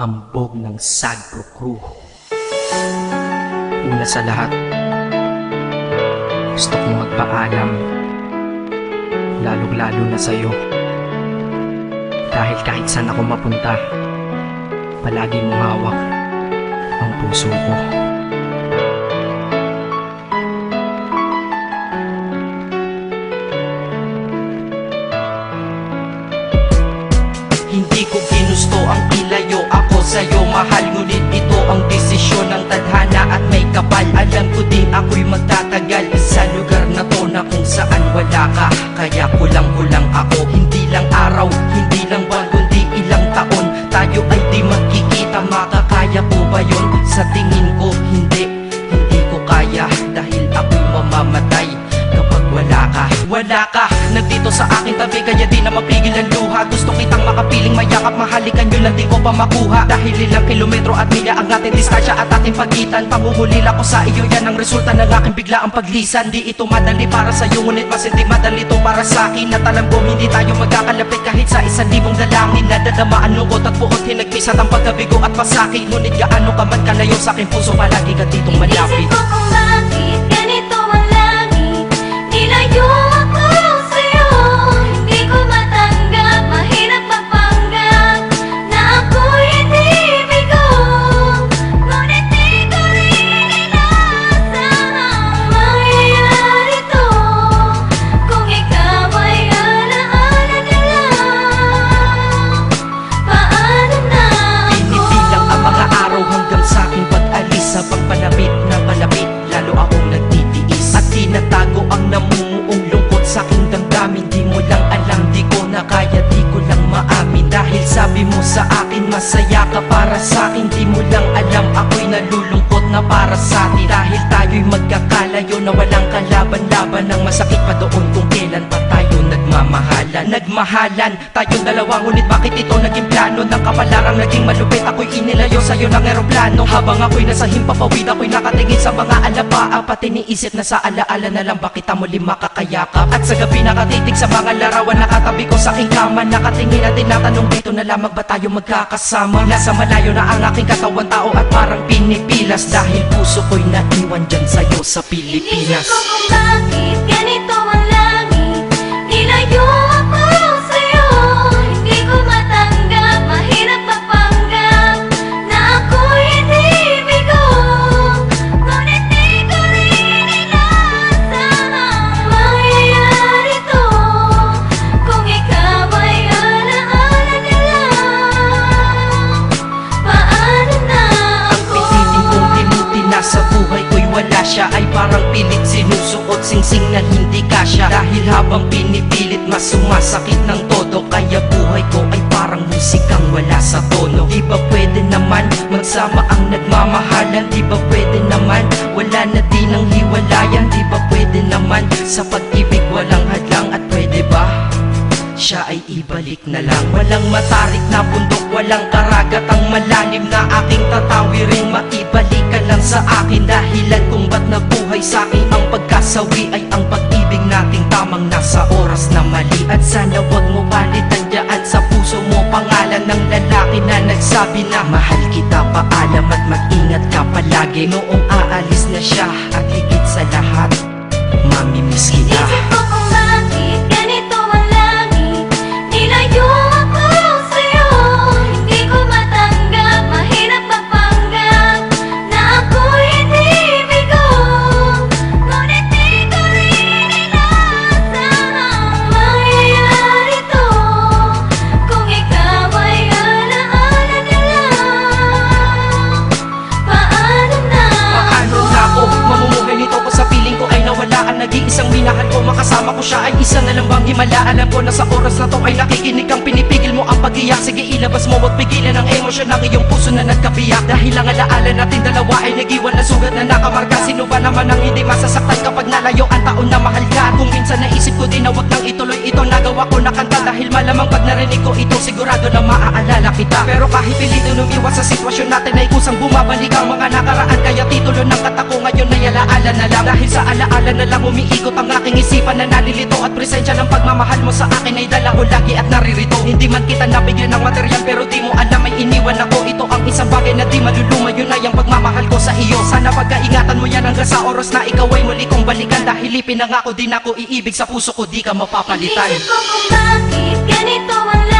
hambog ng Sagpro Crew. Una sa lahat, gusto kong magpaalam, lalong-lalo na sa'yo. Dahil kahit saan ako mapunta, palagi mong hawak ang puso ko. Hindi ko ginusto ang ilayo ako sa'yo, mahal. Ngunit ito ang desisyon ng tadhana at may kapal. Alam ko di ako'y magtatagal sa lugar na to na kung saan wala ka. Kaya kulang-kulang ako, hindi lang araw, hindi lang buwan, kundi ilang taon. Tayo ay di magkikita, makakaya po ba yun? Sa tingin ko hindi ko kaya. Dahil ako'y mamamatay kapag wala ka. Wala ka, nandito sa aking tabi, kaya di na mapigil ang luha. Gusto kitang makapiling, mayakap, mahalikan yun lang di ko pa makuha. Dahil ilang kilometro at milya ang ating distansya at ating pagitan. Pangungulila ko sa iyo, yan ang resulta ng aking biglaang paglisan. Di ito madali para sa'yo, ngunit mas hindi madali to para sa'kin. At alam ko hindi tayo magkakalapit kahit sa 1,000 dalangin. Nadadamaan lungkot at puot, hinagpisat ang pagkabigo at pasakit. Ngunit gaano ka man kalayo sa aking puso, palagi ka ditong malapit. Isip ko kung bakit ganito ang langit, nilayo ako sa'yo. Hindi ko matanggap, mahirap magpanggap na ako'y hindi bigo. Ngunit di ko rin inasahang mangyayari to. Kung ikaw ay alaala na lang, paano na ako? Pinipilang ang mga araw hanggang sa aking pag-alis. Sa pagpalapit na palapit, lalo akong nagtitiis. At tinatago ang namumuong lungkot sa aking damdamin. Di mo lang alam, di ko na kaya, di ko lang maamin. Dahil sabi mo sa akin, masaya ka para sa akin. Di mo lang alam, ako'y nalulungkot na para sa atin. Dahil tayo'y magkakalayo na walang kalaban-laban. Ang masakit pa doon kung kailan pa tayo nagmamahalan. Nagmahalan tayong dalawa, ngunit bakit ito naging plano? Ng kapalarang naging malupit, ako'y inilayo sa'yo ng eroplano. Habang ako'y nasa himpapawid, ako'y nakatingin sa mga alapaa. Pati niisip na sa alaala na lang, bakit muli makakayakap? At sa gabi nakatitig sa mga larawan, nakatabi ko sa aking kama. Nakatingin at tinatanong, dito na lamang ba tayo magkakasama? Nasa malayo na ang aking katawan, tao at parang pinipilas. Dahil puso ko'y naiwan dyan sa'yo sa Pilipinas. Inisip ko kung bakit ganito ang langit, nilayo ako sa'yo. Hindi ko matanggap, mahirap magpanggap na ako'y hindi bigo. Ngunit di ko rin inasahang mangyayari to. Kung ikaw ay alaala na lang, paano na Ang ako? pilitin kong limuti na sa buhay ko'y wala siya, ay parang pilit sinusuot, singsing na hindi kasya. Dahil habang pinipilit, mas sumasakit ng todo. Kaya buhay ko ay parang musikang wala sa tono. Di ba pwede naman magsama ang nagmamahalan? Di ba pwede naman wala na din ang hiwalayan? Di ba pwede naman sa pag-ibig walang hadlang? At pwede ba siya ay ibalik na lang? Walang matarik na bundok, walang karagat ang malalim na aking tatawirin. Maibalik ka lang sa akin, dahilan kung ba't nabuhay sa akin ang pagkasawi ay ang pag-ibig nating tamang nasa oras na mali. At sana wag mo palitan dyan sa puso mo pangalan ng lalaki na nagsabi na mahal kita, paalam at mag-ingat ka palagi. Noong aalis na siya at higit sa lahat, mamimiss kita. Isip ko kung bakit ganito ang langit, nilayo ako sa'yo. Hindi ko matanggap, mahirap magpanggap na ako'y hindi bigo. Ngunit di ko rin inasahang mangyayari to. Kung ikaw ay alaala na lang, paano na Paano na ako mamumuhay nito ko sa piling ko ay nawala ang nag-iisang minahal ko? Makasama ko siya ay isa na lang bang himala? Alam ko na sa oras na to ay nakikinig kang pinipigil mo ang pag-iyak. Sige ilabas mo, wag pigilan ang emosyon ng iyong puso na nagkabiyak. Dahil ang alaala natin dalawa ay nag-iwan na sugat na nakamarka. Sino ba naman ang hindi masasaktan kapag nalayo ang taon na mahal ka? Kung minsan naisip ko din na wag nang ituloy ito, nagawa ko na kanta. Dahil malamang pag narinig ko ito, sigurado na maaalala kita. Pero kahit pilitin umiwas sa sitwasyon natin ay kusang bumabalik ang mga nakaraan. Kaya titulo ng kata ko ngayon ay alaala na lang. Dahil sa alaala na lang umiikot ang aking isipan na nalilito. At presensya ng pagmamahal mo sa akin ay dala ko lagi at naririto. Hindi man kita nabigyan ng material, pero di mo alam ay iniwan ako. Ito ang isang bagay na di maluluma, yun ay ang pagmamahal ko sa iyo. Sana pagkaingatan mo yan hanggang sa oras na ikaw ay muli kong balikan. Dahil ipinangako din ako iibig sa puso ko, di ka mapapalitan. Isip ko kung bakit ganito ang